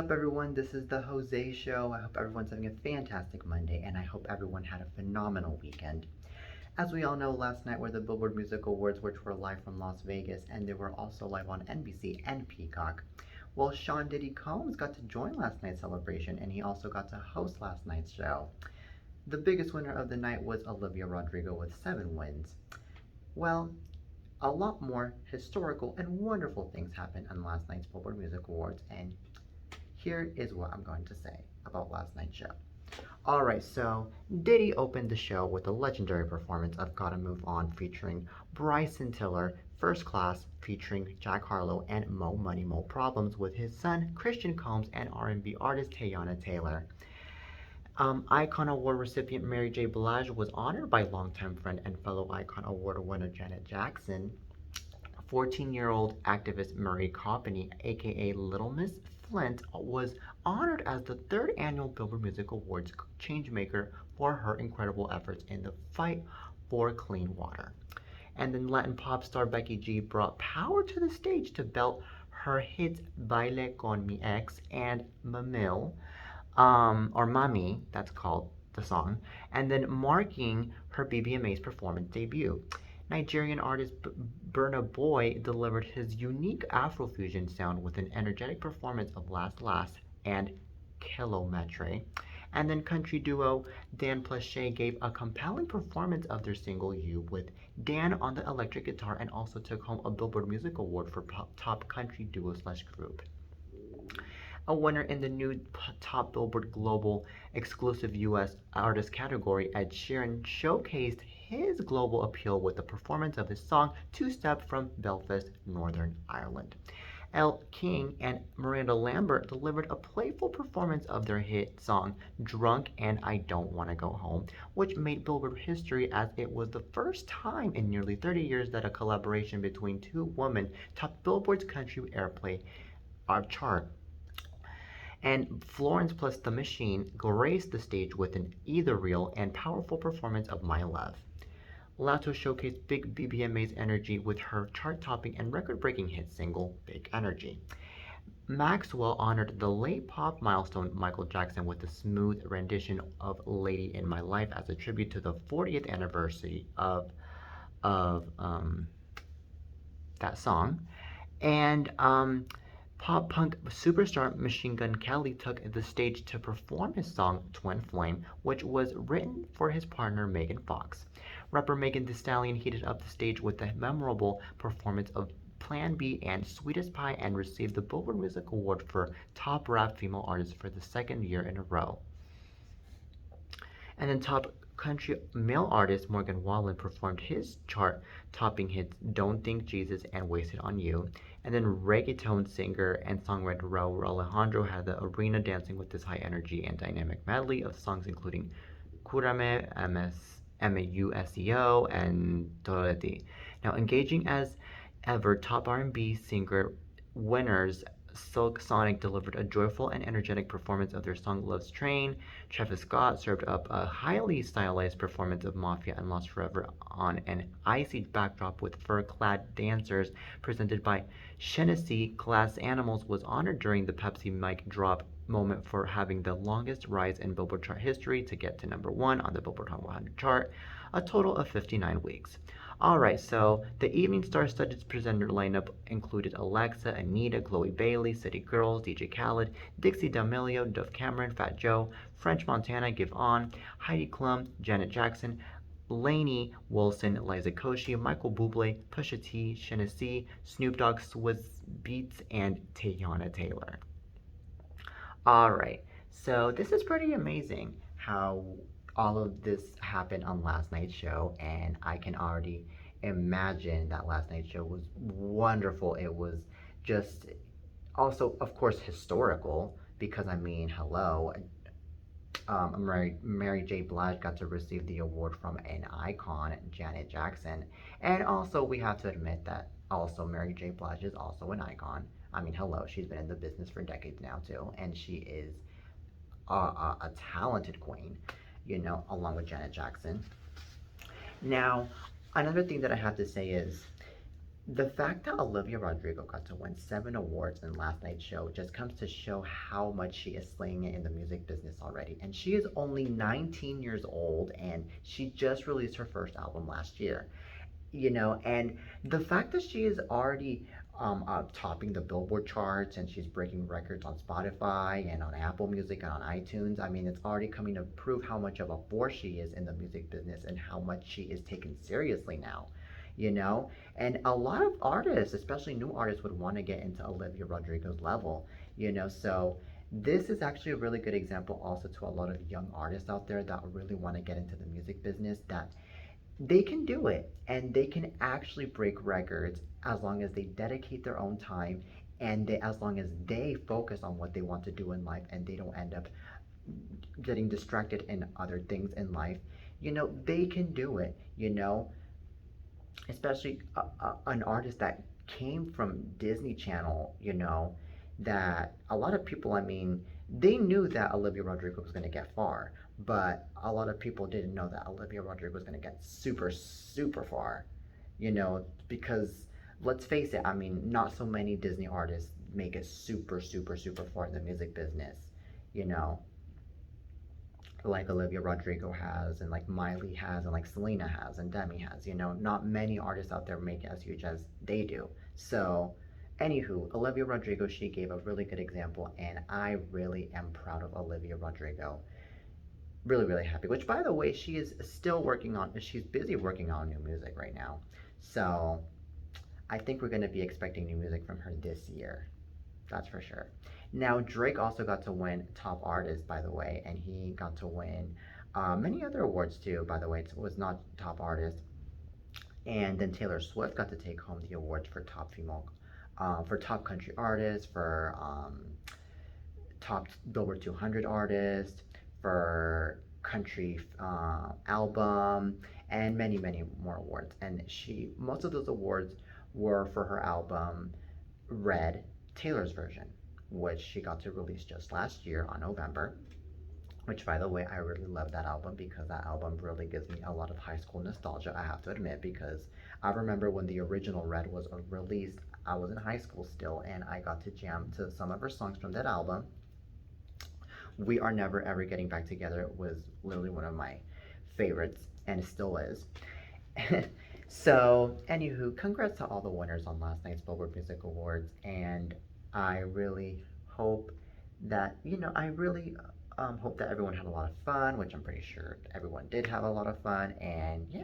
up, everyone? This is the Jose Show. I hope everyone's having a fantastic Monday, and I hope everyone had a phenomenal weekend. As we all know, last night were the Billboard Music Awards, which were live from Las Vegas, and they were also live on NBC and Peacock. Well, Sean Diddy Combs got to join last night's celebration, and he also got to host last night's show. The biggest winner of the night was Olivia Rodrigo with 7 wins. Well, a lot more historical and wonderful things happened on last night's Billboard Music Awards, and here is what I'm going to say about last night's show. Alright, so Diddy opened the show with a legendary performance of Gotta Move On featuring Bryson Tiller, First Class featuring Jack Harlow, and Mo Money Mo Problems with his son Christian Combs and R&B artist Teyana Taylor. Icon Award recipient Mary J. Blige was honored by longtime friend and fellow Icon Award winner Janet Jackson. 14-year-old activist Marie Kourtney, aka Little Miss Flint, was honored as the 3rd annual Billboard Music Awards changemaker for her incredible efforts in the fight for clean water. And then Latin pop star Becky G brought power to the stage to belt her hits Baile con mi ex and Mamil, or Mami, that's called the song, and then marking her BBMA's performance debut. Nigerian artist Burna Boy delivered his unique Afrofusion sound with an energetic performance of Last Last and Kilometre. And then country duo Dan plus Shay gave a compelling performance of their single You, with Dan on the electric guitar, and also took home a Billboard Music Award for Top Country Duo / Group. A winner in the new Top Billboard Global Exclusive US Artist category, Ed Sheeran showcased his global appeal with the performance of his song Two Step from Belfast, Northern Ireland. Elle King and Miranda Lambert delivered a playful performance of their hit song Drunk and I Don't Wanna Go Home, which made Billboard history as it was the first time in nearly 30 years that a collaboration between 2 women topped Billboard's country airplay chart. And Florence plus the Machine graced the stage with an either real and powerful performance of My Love. Lato showcased Big BBMA's energy with her chart-topping and record-breaking hit single, Big Energy. Maxwell honored the late pop milestone Michael Jackson with a smooth rendition of Lady in My Life as a tribute to the 40th anniversary of that song. And pop-punk superstar Machine Gun Kelly took the stage to perform his song Twin Flame, which was written for his partner Megan Fox. Rapper Megan Thee Stallion heated up the stage with the memorable performance of Plan B and Sweetest Pie, and received the Billboard Music Award for Top Rap Female Artist for the 2nd year in a row. And then top country male artist Morgan Wallen performed his chart-topping hits Don't Think Jesus and Wasted on You. And then reggaeton singer and songwriter Raul Alejandro had the arena dancing with this high energy and dynamic medley of songs including Curame, MAUSEO, and Toreti. Now, engaging as ever, top R&B singer winners Silk Sonic delivered a joyful and energetic performance of their song Love's Train. Travis Scott served up a highly stylized performance of Mafia and Lost Forever on an icy backdrop with fur-clad dancers presented by Shennesee. Glass Animals was honored during the Pepsi mic drop moment for having the longest rise in Billboard chart history to get to number 1 on the Billboard Hot 100 chart, a total of 59 weeks. Alright, so the Evening Star-studded presenter lineup included Alexa, Anita, Chloe Bailey, City Girls, DJ Khaled, Dixie D'Amelio, Dove Cameron, Fat Joe, French Montana, Give On, Heidi Klum, Janet Jackson, Lainey Wilson, Liza Koshy, Michael Bublé, Pusha T, Shennesee, Snoop Dogg, Swizz Beatz, and Teyana Taylor. Alright, so this is pretty amazing how all of this happened on last night's show, and I can already imagine that last night's show was wonderful. It was just also, of course, historical, because I mean, hello, Mary J. Blige got to receive the award from an icon, Janet Jackson, and also we have to admit that also Mary J. Blige is also an icon. I mean, hello, she's been in the business for decades now too, and she is a talented queen, you know, along with Janet Jackson. Now, another thing that I have to say is The fact that Olivia Rodrigo got to win 7 awards in last night's show just comes to show how much she is slaying it in the music business already. And she is only 19 years old and she just released her first album last year. And the fact that she is already topping the Billboard charts and she's breaking records on Spotify and on Apple Music and on iTunes, I mean, it's already coming to prove how much of a force she is in the music business and how much she is taken seriously now, you know? And a lot of artists, especially new artists, would want to get into Olivia Rodrigo's level. So this is actually a really good example also to a lot of young artists out there that really want to get into the music business, that they can do it and they can actually break records as long as they dedicate their own time and as long as they focus on what they want to do in life and they don't end up getting distracted in other things in life. They can do it. Especially an artist that came from Disney Channel, that a lot of people, I mean, they knew that Olivia Rodrigo was going to get far, but a lot of people didn't know that Olivia Rodrigo was going to get super, super far, because let's face it, I mean, not so many Disney artists make it super, super, super far in the music business, you know like Olivia Rodrigo has, and like Miley has, and like Selena has, and Demi has. Not many artists out there make it as huge as they do. So, anywho, Olivia Rodrigo, she gave a really good example, and I really am proud of Olivia Rodrigo. Really, really happy. Which, by the way, she is still working on. She's busy working on new music right now. So, I think we're going to be expecting new music from her this year. That's for sure. Now, Drake also got to win Top Artist, by the way, and he got to win many other awards too, by the way. It was not Top Artist. And then Taylor Swift got to take home the awards for Top Female, for Top Country Artist, for Top Billboard 200 Artist, for Country Album, and many, many more awards. And most of those awards were for her album Red, Taylor's version, which she got to release just last year on November. Which, by the way, I really love that album because that album really gives me a lot of high school nostalgia, I have to admit, because I remember when the original Red was released, I was in high school still, and I got to jam to some of her songs from that album. We Are Never Ever Getting Back Together was literally one of my favorites, and it still is. So, anywho, congrats to all the winners on last night's Billboard Music Awards, and I really hope I really hope that everyone had a lot of fun, which I'm pretty sure everyone did have a lot of fun, and yeah.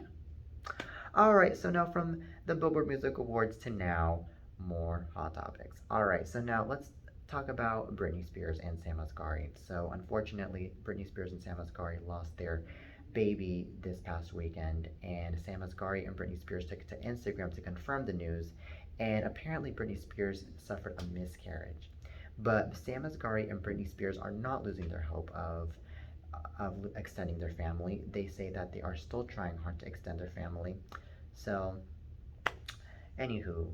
Alright, so now from the Billboard Music Awards to now, more hot topics. Alright, so now let's talk about Britney Spears and Sam Asghari. So, unfortunately, Britney Spears and Sam Asghari lost their baby this past weekend, and Sam Asghari and Britney Spears took to Instagram to confirm the news, and apparently Britney Spears suffered a miscarriage. But Sam Asghari and Britney Spears are not losing their hope of extending their family. They say that they are still trying hard to extend their family. So, anywho,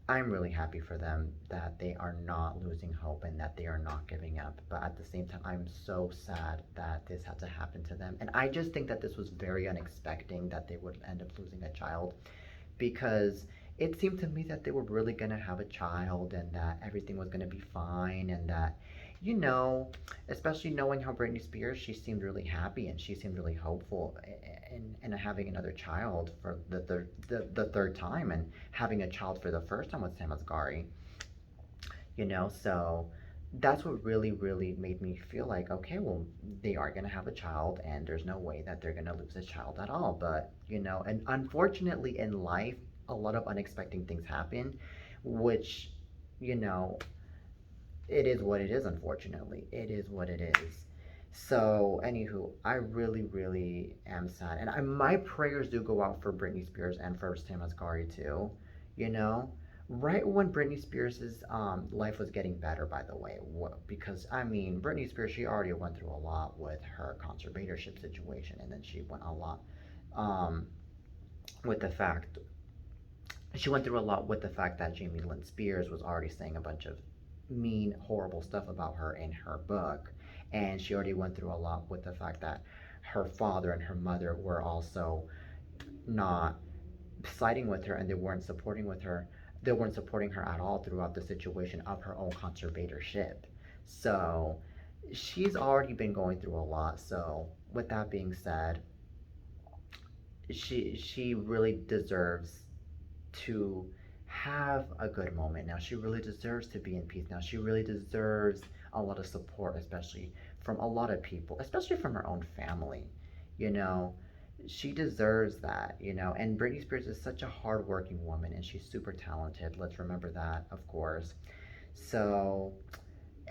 I'm really happy for them that they are not losing hope and that they are not giving up. But at the same time, I'm so sad that this had to happen to them. And I just think that this was very unexpected that they would end up losing a child, because it seemed to me that they were really going to have a child and that everything was going to be fine, and that, you know, especially knowing how Britney Spears, she seemed really happy and she seemed really hopeful in having another child for the third time, and having a child for the first time with Sam Asghari. So that's what really, really made me feel like, okay, well, they are going to have a child, and there's no way that they're going to lose a child at all. But, and unfortunately in life, a lot of unexpected things happen, which, you know, it is what it is, unfortunately. It is what it is. So, anywho, I really, really am sad. And my prayers do go out for Britney Spears and for Sam Asghari too. You know, right when Britney Spears' life was getting better, by the way, because I mean, Britney Spears, she already went through a lot with her conservatorship situation, and then she went a lot um, with the fact she went through a lot with the fact that Jamie Lynn Spears was already saying a bunch of mean, horrible stuff about her in her book. And she already went through a lot with the fact that her father and her mother were also not siding with her, and they weren't supporting her at all throughout the situation of her own conservatorship. So she's already been going through a lot. So with that being said, she really deserves to have a good moment now. She really deserves to be in peace now. She really deserves a lot of support, especially from a lot of people, especially from her own family. You know, she deserves that, you know. And Britney Spears is such a hardworking woman, and she's super talented. Let's remember that, of course. So,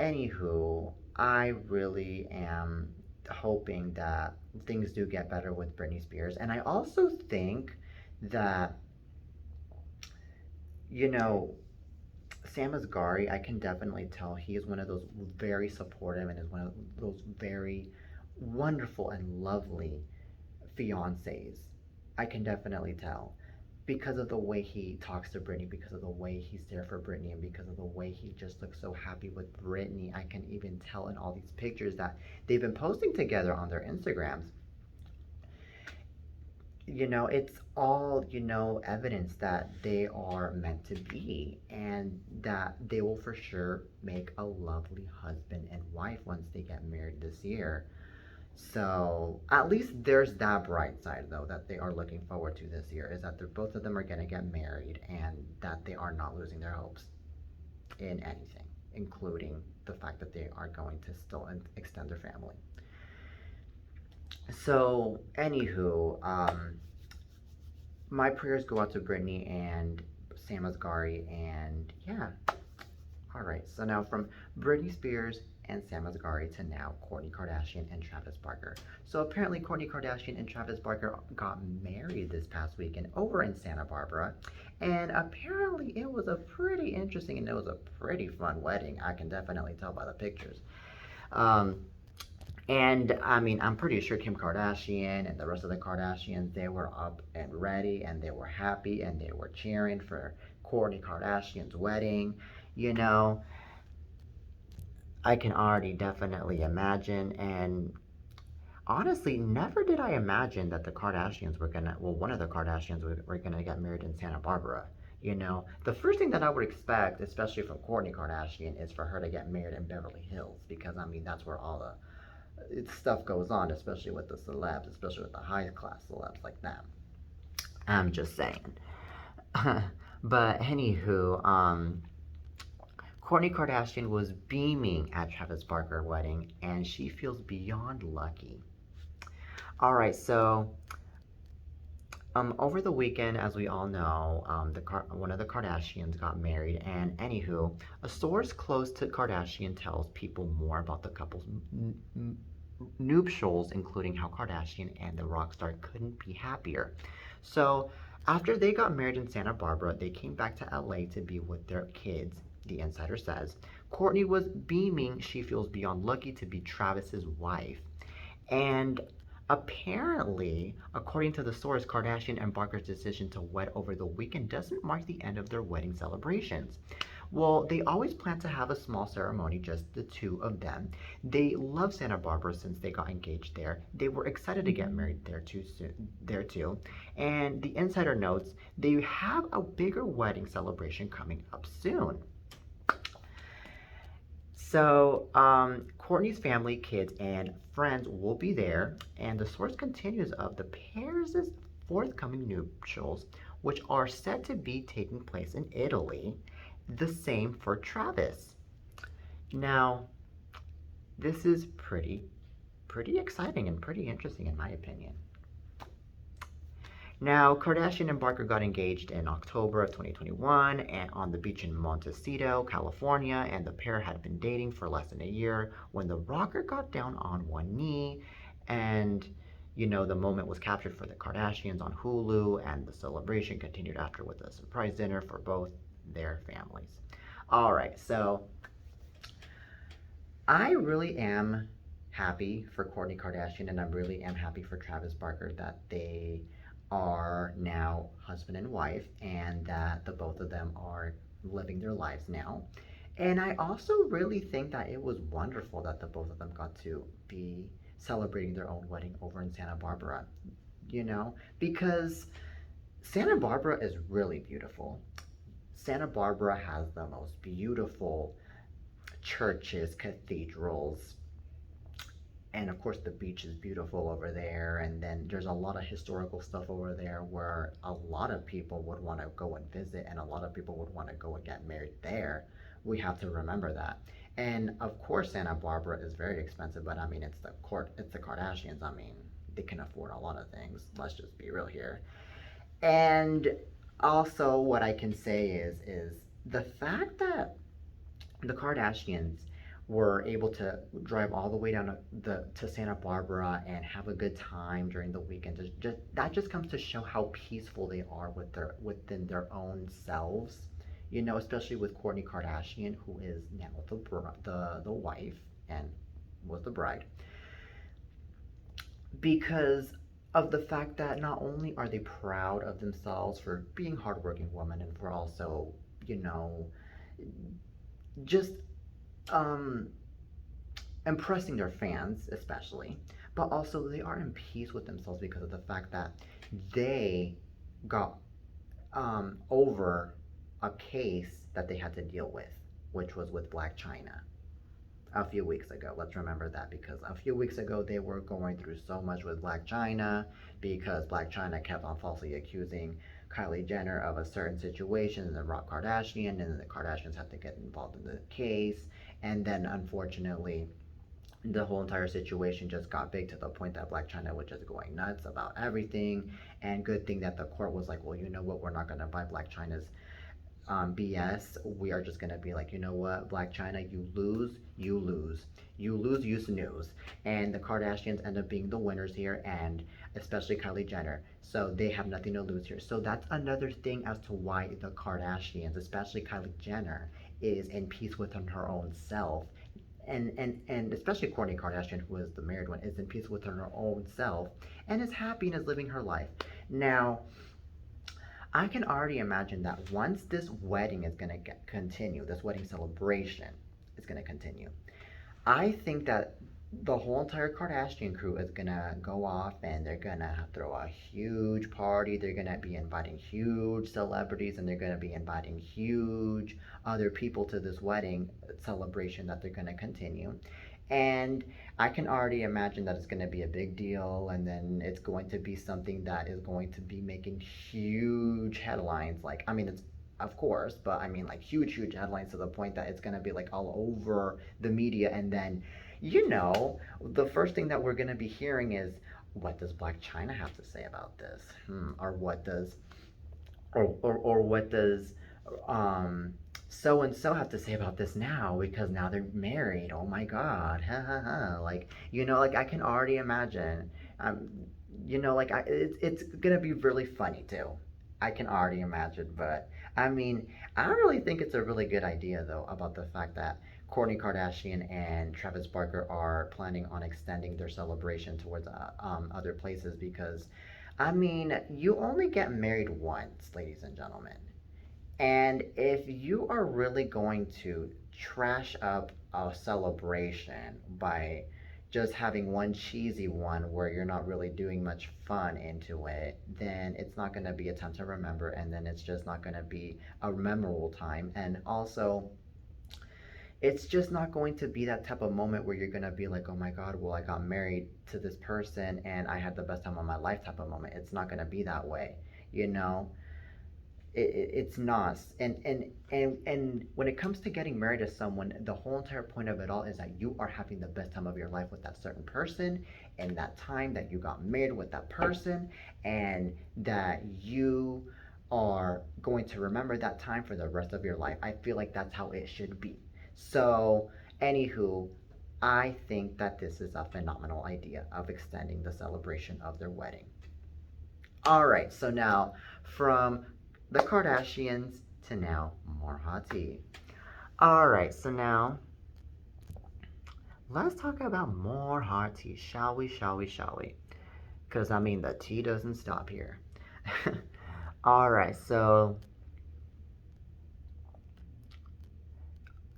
anywho, I really am hoping that things do get better with Britney Spears. And I also think that, you know, Sam Asghari, I can definitely tell he is one of those very supportive and is one of those very wonderful and lovely fiancés. I can definitely tell because of the way he talks to Britney, because of the way he's there for Britney, and because of the way he just looks so happy with Britney. I can even tell in all these pictures that they've been posting together on their Instagrams. You know, it's all, you know, evidence that they are meant to be and that they will for sure make a lovely husband and wife once they get married this year. So at least there's that bright side though that they are looking forward to this year is that they're both of them are going to get married and that they are not losing their hopes in anything, including the fact that they are going to still extend their family. So, anywho, my prayers go out to Brittany and Sam Asghari, and yeah. All right. So now from Britney Spears and Sam Asghari to now Kourtney Kardashian and Travis Barker. So apparently Kourtney Kardashian and Travis Barker got married this past weekend over in Santa Barbara, and apparently it was a pretty interesting and it was a pretty fun wedding. I can definitely tell by the pictures. Um, and I mean, I'm pretty sure Kim Kardashian and the rest of the Kardashians, they were up and ready and they were happy and they were cheering for Kourtney Kardashian's wedding. You know, I can already definitely imagine. And honestly, never did I imagine that the Kardashians were gonna, well, one of the Kardashians were gonna get married in Santa Barbara. You know, the first thing that I would expect, especially from Kourtney Kardashian, is for her to get married in Beverly Hills because I mean that's where all the stuff goes on, especially with the celebs, especially with the high class celebs like them. I'm just saying. But anywho, Kourtney Kardashian was beaming at Travis Barker wedding, and she feels beyond lucky. All right, so over the weekend, as we all know, one of the Kardashians got married, and anywho, a source close to Kardashian tells people more about the couple's nuptials, including how Kardashian and the rock star couldn't be happier. So, after they got married in Santa Barbara, they came back to LA to be with their kids, the insider says. Kourtney was beaming she feels beyond lucky to be Travis's wife. And apparently, according to the source, Kardashian and Barker's decision to wed over the weekend doesn't mark the end of their wedding celebrations. Well, they always plan to have a small ceremony, just the two of them. They love Santa Barbara since they got engaged there. They were excited to get married there too. And the insider notes they have a bigger wedding celebration coming up soon. So, Kourtney's family, kids, and friends will be there, and the source continues of the pair's forthcoming nuptials, which are said to be taking place in Italy. The same for Travis. Now, this is pretty exciting and pretty interesting in my opinion. Now, Kardashian and Barker got engaged in October of 2021 and on the beach in Montecito, California, and the pair had been dating for less than a year when the rocker got down on one knee, and you know, the moment was captured for the Kardashians on Hulu, and the celebration continued after with a surprise dinner for both their families. All right, so I really am happy for Kourtney Kardashian, and I really am happy for Travis Barker that they are now husband and wife and that the both of them are living their lives now. And I also really think that it was wonderful that the both of them got to be celebrating their own wedding over in Santa Barbara, you know, because Santa Barbara is really beautiful. Santa Barbara has the most beautiful churches, cathedrals, and of course the beach is beautiful over there, and then there's a lot of historical stuff over there where a lot of people would want to go and visit, and a lot of people would want to go and get married there. We have to remember that. And of course Santa Barbara is very expensive, but I mean it's the Kardashians. I mean, they can afford a lot of things, let's just be real here. And also what I can say is the fact that the Kardashians were able to drive all the way down to Santa Barbara and have a good time during the weekend. That just comes to show how peaceful they are within their own selves. You know, especially with Kourtney Kardashian, who is now the wife and was the bride, because of the fact that not only are they proud of themselves for being hardworking women and for also, you know, just um, impressing their fans, especially, but also they are in peace with themselves because of the fact that they got over a case that they had to deal with, which was with Black China a few weeks ago. Let's remember that, because a few weeks ago they were going through so much with Black China because Black China kept on falsely accusing Kylie Jenner of a certain situation, and then Rob Kardashian, and then the Kardashians had to get involved in the case. And then unfortunately, the whole entire situation just got big to the point that Black China was just going nuts about everything. And good thing that the court was like, well, you know what, we're not going to buy Black China's BS. We are just gonna be like, you know what, Black China, you lose, you lose, you lose, you snooze. And the Kardashians end up being the winners here, and especially Kylie Jenner. So they have nothing to lose here. So that's another thing as to why the Kardashians, especially Kylie Jenner, is in peace within her own self. And especially Kourtney Kardashian, who is the married one, is in peace with her own self and is happy and is living her life. Now, I can already imagine that once this wedding is going to continue, this wedding celebration is going to continue, I think that the whole entire Kardashian crew is going to go off and they're going to throw a huge party. They're going to be inviting huge celebrities, and they're going to be inviting huge other people to this wedding celebration that they're going to continue. And I can already imagine that it's going to be a big deal, and then it's going to be something that is going to be making huge headlines. Like, I mean, it's of course, but I mean, like huge, huge headlines to the point that it's going to be like all over the media. And then, you know, the first thing that we're going to be hearing is, what does Black China have to say about this? Or what does, or what does, so and so have to say about this now, because now they're married. Oh my god. Ha ha ha. Like, you know, like I can already imagine. Um you know, like it's gonna be really funny too. I can already imagine. But I mean, I don't really think it's a really good idea though, about the fact that Kourtney Kardashian and Travis Barker are planning on extending their celebration towards other places, because I mean, you only get married once, ladies and gentlemen. And if you are really going to trash up a celebration by just having one cheesy one where you're not really doing much fun into it, then it's not going to be a time to remember, and then it's just not going to be a memorable time. And also, it's just not going to be that type of moment where you're going to be like, oh my God, well, I got married to this person and I had the best time of my life type of moment. It's not going to be that way, you know? It's not. And when it comes to getting married to someone, the whole entire point of it all is that you are having the best time of your life with that certain person, and that time that you got married with that person, and that you are going to remember that time for the rest of your life. I feel like that's how it should be. So, anywho, I think that this is a phenomenal idea of extending the celebration of their wedding. All right, so now from the Kardashians to now more hot tea. All right, so now let's talk about more hot tea, shall we? Shall we? Shall we? Because I mean, the tea doesn't stop here. All right, so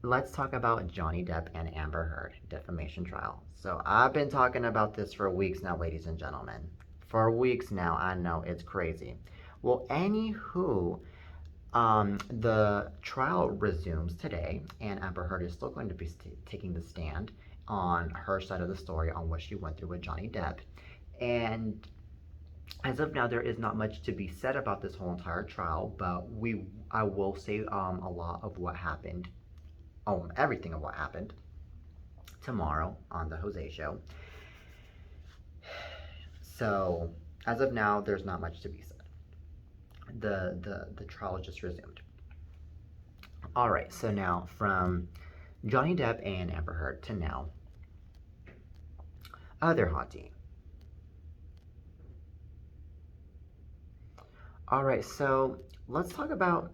let's talk about Johnny Depp and Amber Heard defamation trial. So I've been talking about this for weeks now, ladies and gentlemen. For weeks now. I know it's crazy. Well, anywho, the trial resumes today, and Amber Heard is still going to be taking the stand on her side of the story on what she went through with Johnny Depp. And as of now, there is not much to be said about this whole entire trial, but I will say a lot of what happened, everything of what happened tomorrow on the Jose Show. So as of now, there's not much to be said. The trial just resumed. All right, so now from Johnny Depp and Amber Heard to now, other hot tea. All right, so let's talk about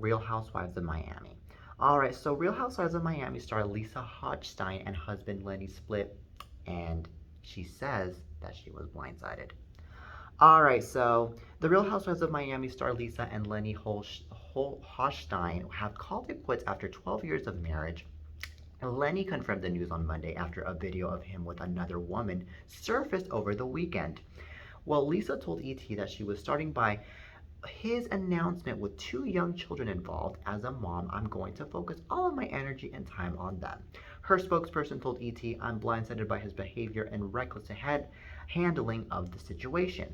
Real Housewives of Miami. All right, so Real Housewives of Miami star Lisa Hodgstein and husband Lenny split, and she says that she was blindsided. All right, so the Real Housewives of Miami star Lisa and Lenny Hodgstein have called it quits after 12 years of marriage. Lenny confirmed the news on Monday after a video of him with another woman surfaced over the weekend. Well, Lisa told ET that she was starting by his announcement with 2 young children involved. As a mom, I'm going to focus all of my energy and time on them. Her spokesperson told ET, I'm blindsided by his behavior and reckless handling of the situation.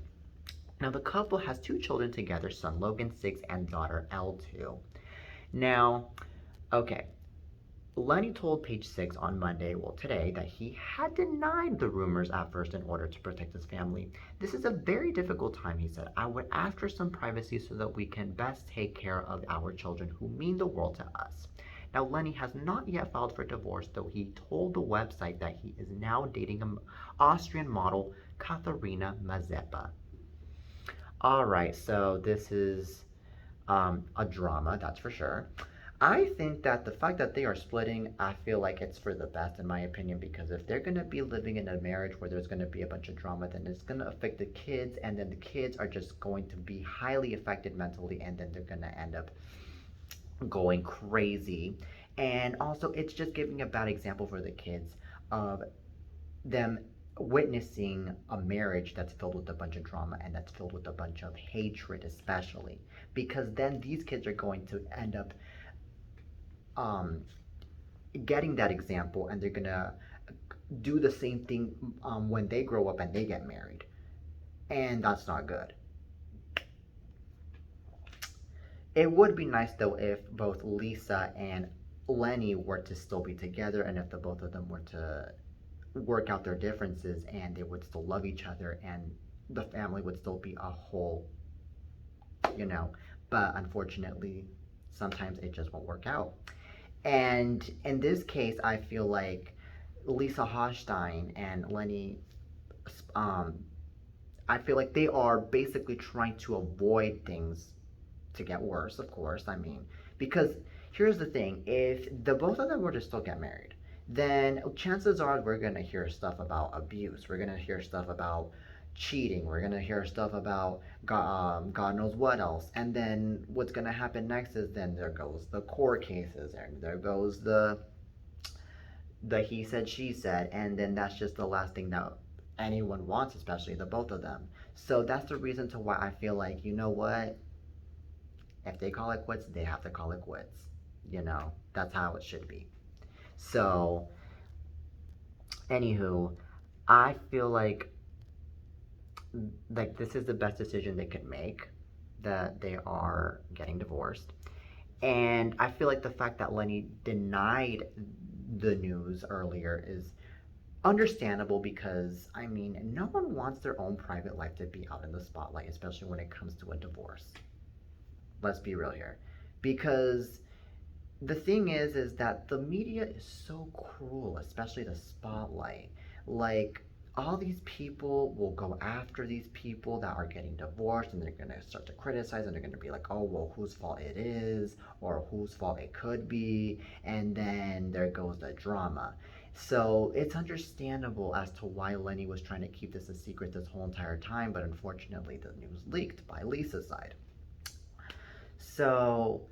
Now, the couple has 2 children together, son Logan, 6, and daughter L2. Now, okay, Lenny told Page Six on Monday, well today, that he had denied the rumors at first in order to protect his family. This is a very difficult time, he said. I would ask for some privacy so that we can best take care of our children who mean the world to us. Now, Lenny has not yet filed for divorce, though he told the website that he is now dating an Austrian model, Katharina Mazeppa. All right, so this is a drama, that's for sure. I think that the fact that they are splitting, I feel like it's for the best in my opinion, because if they're going to be living in a marriage where there's going to be a bunch of drama, then it's going to affect the kids, and then the kids are just going to be highly affected mentally, and then they're going to end up going crazy. And also, it's just giving a bad example for the kids of them witnessing a marriage that's filled with a bunch of drama and that's filled with a bunch of hatred, especially because then these kids are going to end up getting that example, and they're gonna do the same thing when they grow up and they get married, and that's not good. It would be nice though if both Lisa and Lenny were to still be together, and if the both of them were to work out their differences and they would still love each other and the family would still be a whole, you know. But unfortunately, sometimes it just won't work out. And in this case, I feel like Lisa Hochstein and Lenny, I feel like they are basically trying to avoid things to get worse, of course. I mean, because here's the thing, if the both of them were to still get married, then chances are we're going to hear stuff about abuse. We're going to hear stuff about cheating. We're going to hear stuff about God knows what else. And then what's going to happen next is then there goes the court cases, and there goes the he said, she said. And then that's just the last thing that anyone wants, especially the both of them. So that's the reason to why I feel like, you know what? If they call it quits, they have to call it quits. You know, that's how it should be. So, anywho, I feel like this is the best decision they could make, that they are getting divorced. And I feel like the fact that Lenny denied the news earlier is understandable, because I mean, no one wants their own private life to be out in the spotlight, especially when it comes to a divorce. Let's be real here. Because the thing is that the media is so cruel, especially the spotlight. Like, all these people will go after these people that are getting divorced, and they're going to start to criticize, and they're going to be like, oh, well, whose fault it is, or whose fault it could be, and then there goes the drama. So it's understandable as to why Lenny was trying to keep this a secret this whole entire time, but unfortunately the news leaked by Lisa's side. So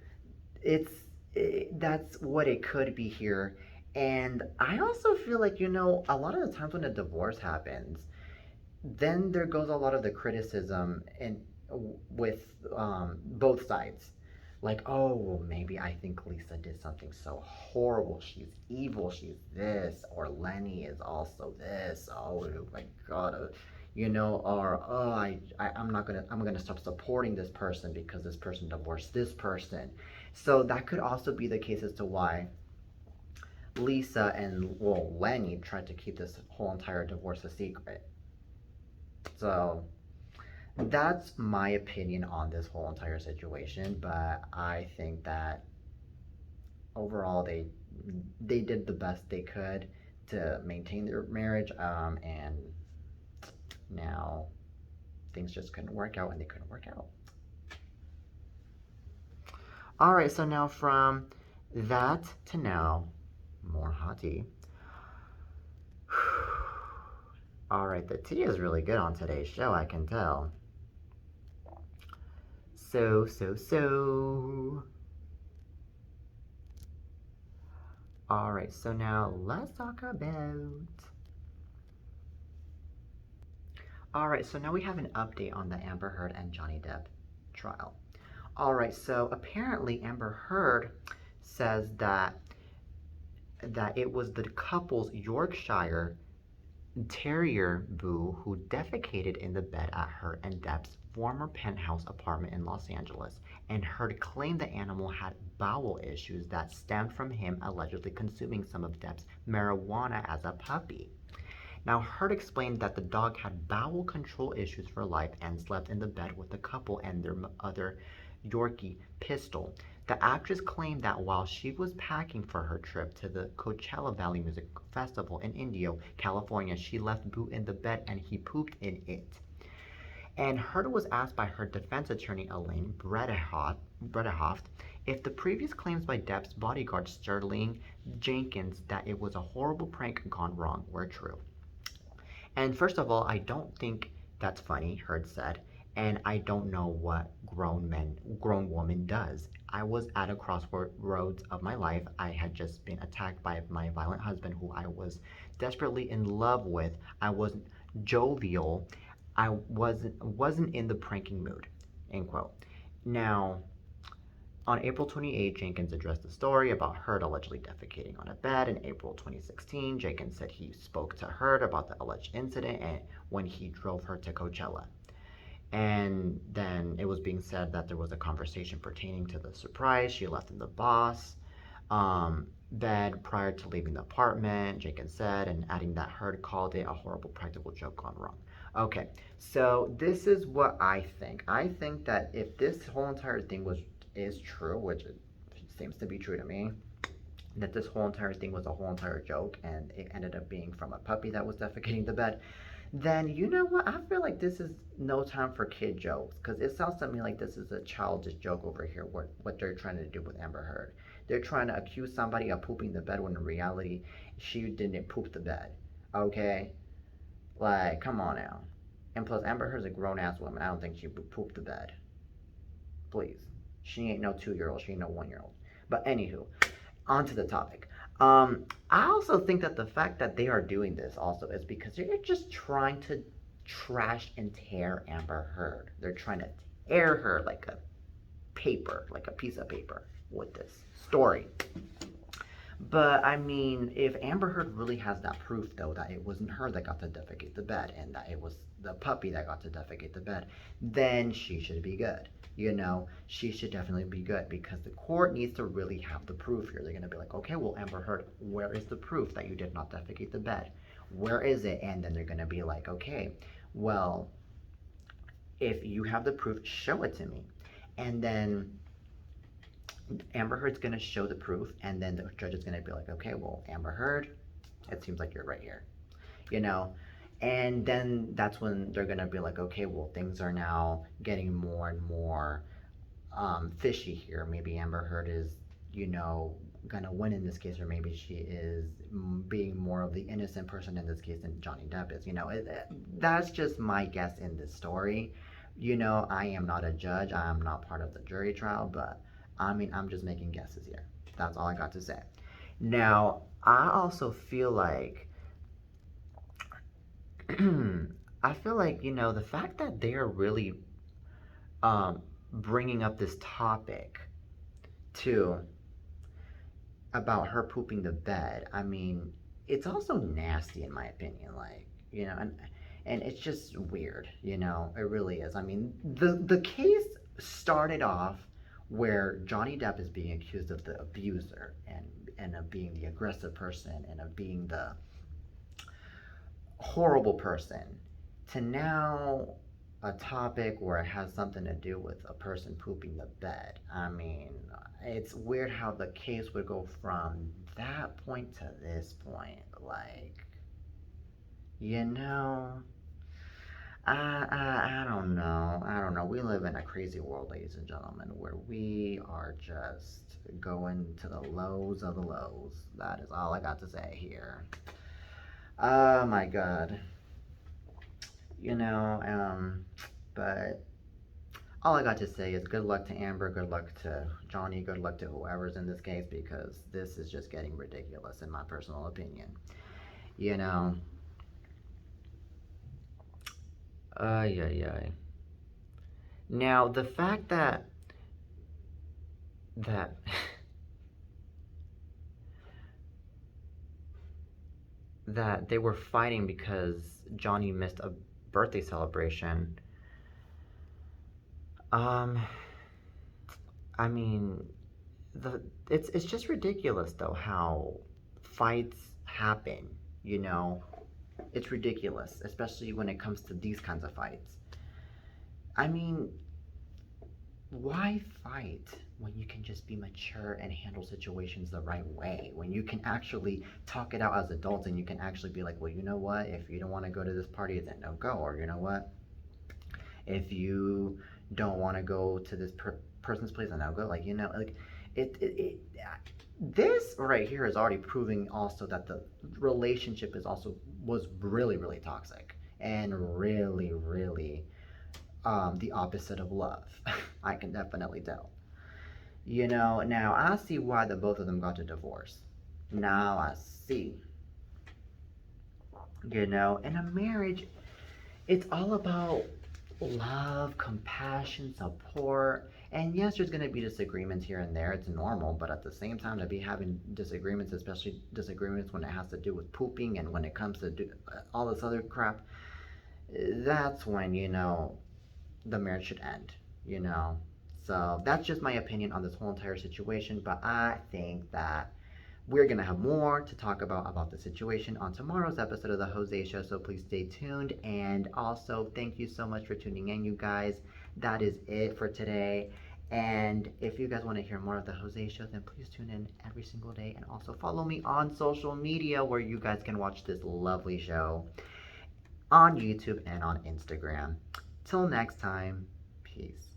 that's what it could be here. And I also feel like, you know, a lot of the times when a divorce happens, then there goes a lot of the criticism with both sides. Like, oh, well, maybe I think Lisa did something so horrible. She's evil. She's this. Or Lenny is also this. Oh my God. Or oh, I'm gonna stop supporting this person because this person divorced this person. So that could also be the case as to why Lisa and, well, Lenny tried to keep this whole entire divorce a secret. So that's my opinion on this whole entire situation, but I think that overall they did the best they could to maintain their marriage, and now things just couldn't work out and they couldn't work out. All right, so now from that to now, more hot tea. All right, the tea is really good on today's show, I can tell. So. All right, so now let's talk about. All right, so now we have an update on the Amber Heard and Johnny Depp trial. All right, so apparently Amber Heard says that it was the couple's Yorkshire Terrier Boo who defecated in the bed at her and Depp's former penthouse apartment in Los Angeles, and Heard claimed the animal had bowel issues that stemmed from him allegedly consuming some of Depp's marijuana as a puppy. Now, Heard explained that the dog had bowel control issues for life and slept in the bed with the couple and their other Yorkie, Pistol. The actress claimed that while she was packing for her trip to the Coachella Valley Music Festival in Indio, California, she left Boo in the bed and he pooped in it. And Heard was asked by her defense attorney Elaine Bredehoft if the previous claims by Depp's bodyguard Sterling Jenkins that it was a horrible prank gone wrong were true. And first of all, I don't think that's funny, Heard said, and I don't know what grown woman does. I was at a crossroads of my life. I had just been attacked by my violent husband, who I was desperately in love with. I was jovial. I wasn't in the pranking mood. End quote. Now, on April 28, Jenkins addressed the story about Heard allegedly defecating on a bed. In April 2016, Jenkins said he spoke to Heard about the alleged incident and when he drove her to Coachella. And then it was being said that there was a conversation pertaining to the surprise she left in the boss bed prior to leaving the apartment, Jenkins said, and adding that Heard called it a horrible practical joke gone wrong. Okay, so this is what I think. I think that if this whole entire thing is true, which it seems to be true to me, that this whole entire thing was a whole entire joke and it ended up being from a puppy that was defecating the bed, then you know what? I feel like this is no time for kid jokes, because it sounds to me like this is a childish joke over here, what they're trying to do with Amber Heard. They're trying to accuse somebody of pooping the bed when in reality she didn't poop the bed. Okay? Like, come on now. And plus, Amber Heard's a grown ass woman. I don't think she pooped the bed. Please. She ain't no 2-year-old. She ain't no 1-year-old. But anywho, on to the topic. I also think that the fact that they are doing this also is because they're just trying to trash and tear Amber Heard. They're trying to tear her like a piece of paper with this story. But I mean, if Amber Heard really has that proof, though, that it wasn't her that got to defecate the bed and that it was the puppy that got to defecate the bed, then she should be good. She should definitely be good, because the court needs to really have the proof here. They're going to be like, okay, well, Amber Heard, where is the proof that you did not defecate the bed? Where is it? And then they're going to be like, okay, well, if you have the proof, show it to me. And then Amber Heard's going to show the proof, and then the judge is going to be like, okay, well, Amber Heard, it seems like you're right here. And then that's when they're going to be like, okay, well, things are now getting more and more fishy here. Maybe Amber Heard is, going to win in this case, or maybe she is being more of the innocent person in this case than Johnny Depp is. That's just my guess in this story. I am not a judge. I am not part of the jury trial, but I mean, I'm just making guesses here. That's all I got to say. Now, I also feel like I feel like, the fact that they're really um, bringing up this topic too about her pooping the bed. I mean, it's also nasty in my opinion. Like, and it's just weird. It really is. I mean, the case started off where Johnny Depp is being accused of the abuser and of being the aggressive person and of being the horrible person to now a topic where it has something to do with a person pooping the bed. I mean, it's weird how the case would go from that point to this point. Like, you know, I don't know. I don't know. We live in a crazy world, ladies and gentlemen, where we are just going to the lows of the lows. That is all I got to say here. Oh my god. You know, but all I got to say is good luck to Amber, good luck to Johnny, good luck to whoever's in this case because this is just getting ridiculous in my personal opinion. You know, ay ay ay. Now the fact that that they were fighting because Johnny missed a birthday celebration. Um, I mean, it's just ridiculous though how fights happen. You know, it's ridiculous, especially when it comes to these kinds of fights. I mean, why fight when you can just be mature and handle situations the right way? When you can actually talk it out as adults and you can actually be like, well, you know what? If you don't want to go to this party, then don't go. Or you know what? If you don't want to go to this person's place, then don't go. Like, like it this right here is already proving also that the relationship is also was really really toxic and really really the opposite of love. I can definitely tell. Now I see why the both of them got a divorce. Now I see. In a marriage, it's all about love, compassion, support. And yes, there's going to be disagreements here and there. It's normal. But at the same time, to be having disagreements, especially disagreements when it has to do with pooping and when it comes to all this other crap, that's when, the marriage should end, you know. So that's just my opinion on this whole entire situation. But I think that we're gonna have more to talk about the situation on tomorrow's episode of the Jose Show. So please stay tuned. And also, thank you so much for tuning in, you guys. That is it for today. And if you guys want to hear more of the Jose Show, then please tune in every single day. And also follow me on social media where you guys can watch this lovely show on YouTube and on Instagram. Till next time, peace.